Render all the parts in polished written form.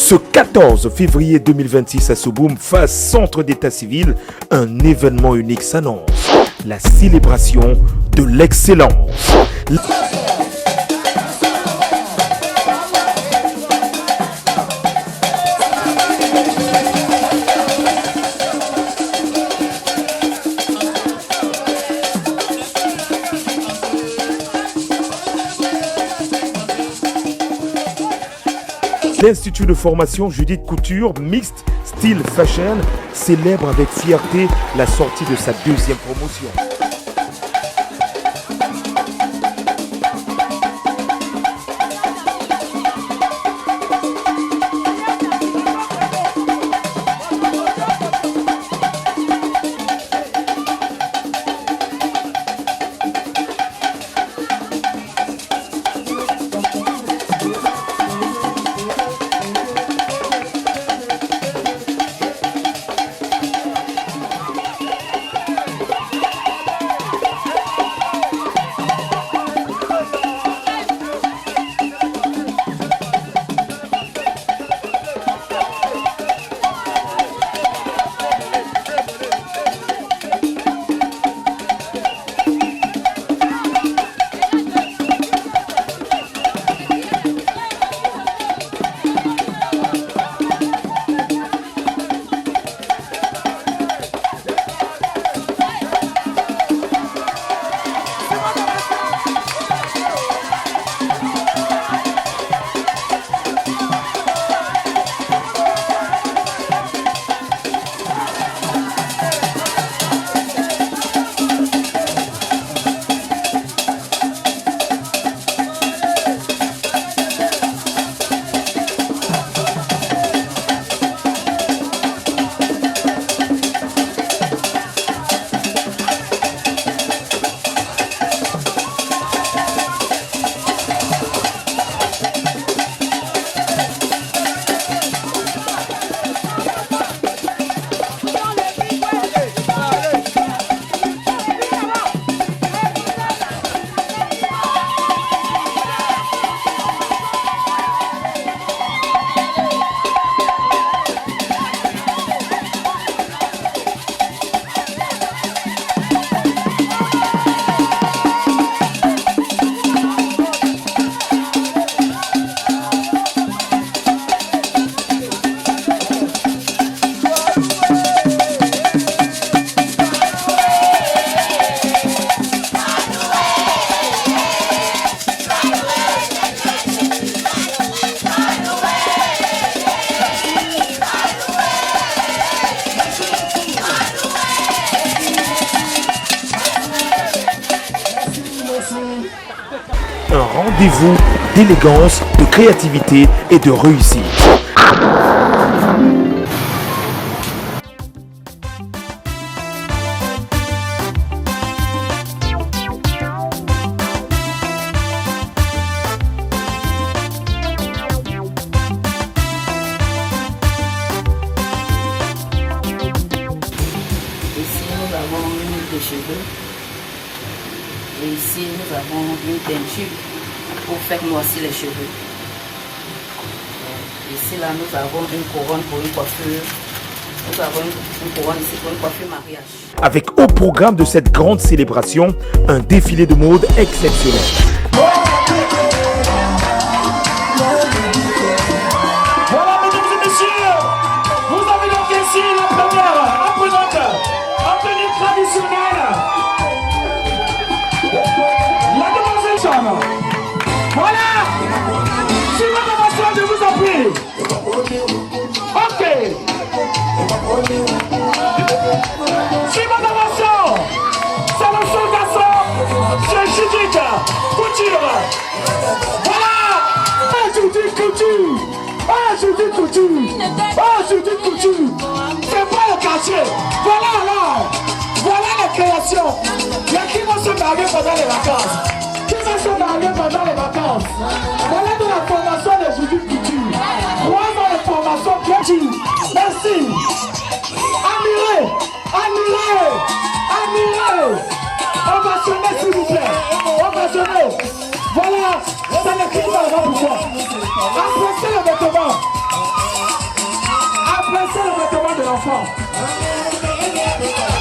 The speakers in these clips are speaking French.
Ce 14 février 2026 à Souboum, face centre d'état civil, un événement unique s'annonce. La célébration de l'excellence. L'Institut de formation Judith Couture Mixte Style Fashion célèbre avec fierté la sortie de sa deuxième promotion. Un rendez-vous d'élégance, de créativité et de réussite. Ici, nous avons une huile de cheveux. Et ici, nous avons une teinture pour faire noircir les cheveux. Ici, là, nous avons une couronne pour une coiffure. Nous avons une couronne ici pour une coiffure mariage. Avec au programme de cette grande célébration, un défilé de mode exceptionnel. Voilà, mesdames et messieurs, vous avez donc ici la première apprenante en tenue traditionnelle. La demoiselle Jeanne. Voilà. Si votre attention, je vous en prie. Ok. Si votre attention, c'est le seul garçon, c'est Judith Couture. Voilà. Judith Couture. Ah, Judith Couture. Ah, Judith Couture. C'est pas le quartier. Voilà alors. Voilà la création. Il y a qui vont se marier pendant les vacances. Qui va se marier pendant les vacances. Voilà de la formation de Judith Couture. 3 ans de formation bien dit. Merci. Admirez. Admirez. Admirez. Ovationnez s'il vous plaît. Ovationnez. Voilà. C'est le cri de la pourquoi. Appréciez le vêtement.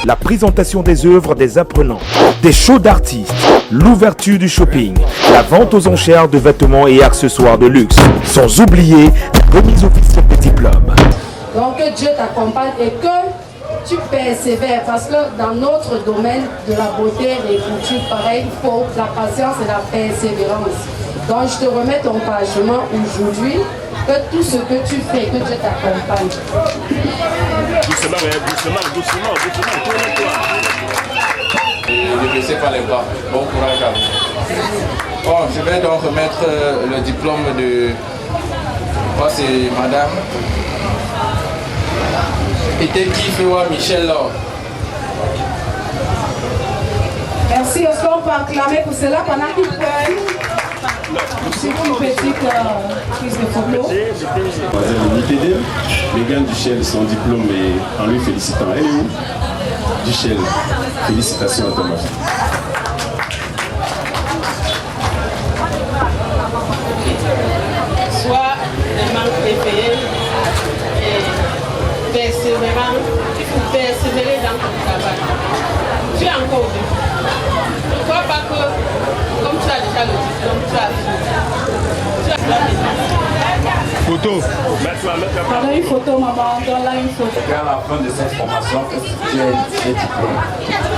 La présentation des œuvres des apprenants, des shows d'artistes, l'ouverture du shopping, la vente aux enchères de vêtements et accessoires de luxe, sans oublier la remise officielle des diplômes. Donc que Dieu t'accompagne et que tu persévères, parce que dans notre domaine de la beauté et des coutures, pareil, il faut la patience et la persévérance. Donc je te remets ton parchemin aujourd'hui, que tout ce que tu fais, que Dieu t'accompagne. Doucement, doucement, tourne-toi. Ne baissez pas les bras. Bon courage à vous. Bon, je vais donc remettre le diplôme de... Moi, c'est madame Peteki Fewa Michel Laure. Merci, est-ce qu'on peut acclamer pour cela pendant qu'ils prennent une petite prise de photo. Mademoiselle Nipédé, les gars du Shell, son diplôme et en lui félicitant. Elle est où? Du Shell. Félicitations à Thomas. Soit un manque préféré et persévérant. Il faut persévérer dans ton travail. Tu es encore debout. Ne crois pas que, comme tu as déjà le diplôme, tu as fini. Photo. Pardon, une photo, maman. Donne-là une photo. À la fin de cette formation, tu as des diplômes.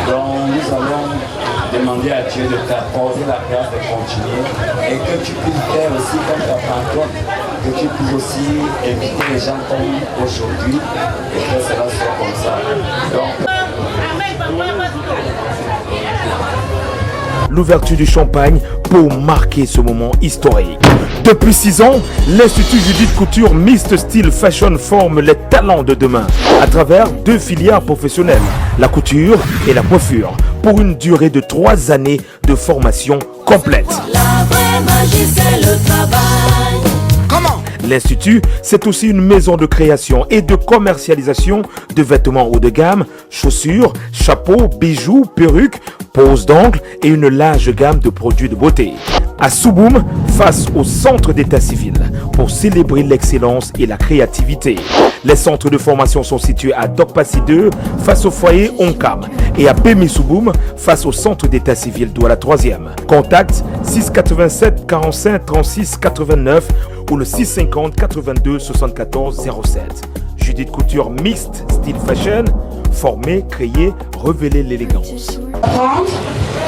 Donc, nous allons demander à Dieu de t'accorder la grâce de continuer et que tu puisses faire aussi comme ta fantôme, que tu puisses aussi inviter les gens comme aujourd'hui et que cela soit comme ça. Donc, l'ouverture du champagne pour marquer ce moment historique. Depuis 6 ans, l'Institut Judith Couture Mixed Style Fashion forme les talents de demain à travers 2 filières professionnelles, la couture et la coiffure, pour une durée de 3 années de formation complète. La vraie magie, c'est le travail. L'Institut, c'est aussi une maison de création et de commercialisation de vêtements haut de gamme, chaussures, chapeaux, bijoux, perruques, poses d'ongles et une large gamme de produits de beauté. À Souboum, face au centre d'état civil, pour célébrer l'excellence et la créativité. Les centres de formation sont situés à Dokpassi 2, face au foyer Onkam, et à Bémi Souboum, face au centre d'état civil Douala 3e. Contact 687 45 36 89 ou le 650 82 74 07. Judith Couture Mixed Style Fashion, former, créer, révéler l'élégance.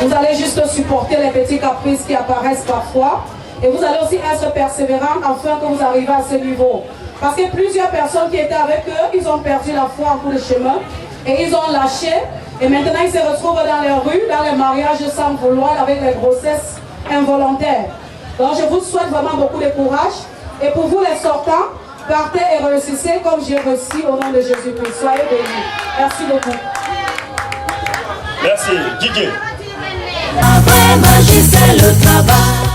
Vous allez juste supporter les petits caprices qui apparaissent parfois et vous allez aussi être persévérant afin que vous arriviez à ce niveau. Parce que plusieurs personnes qui étaient avec eux, ils ont perdu la foi en cours de chemin et ils ont lâché et maintenant ils se retrouvent dans les rues, dans les mariages sans vouloir avec les grossesses involontaires. Donc je vous souhaite vraiment beaucoup de courage et pour vous les sortants, partez et réussissez comme j'ai réussi au nom de Jésus-Christ. Soyez bénis. Merci beaucoup. Merci, Didier. La vraie magie, c'est le travail.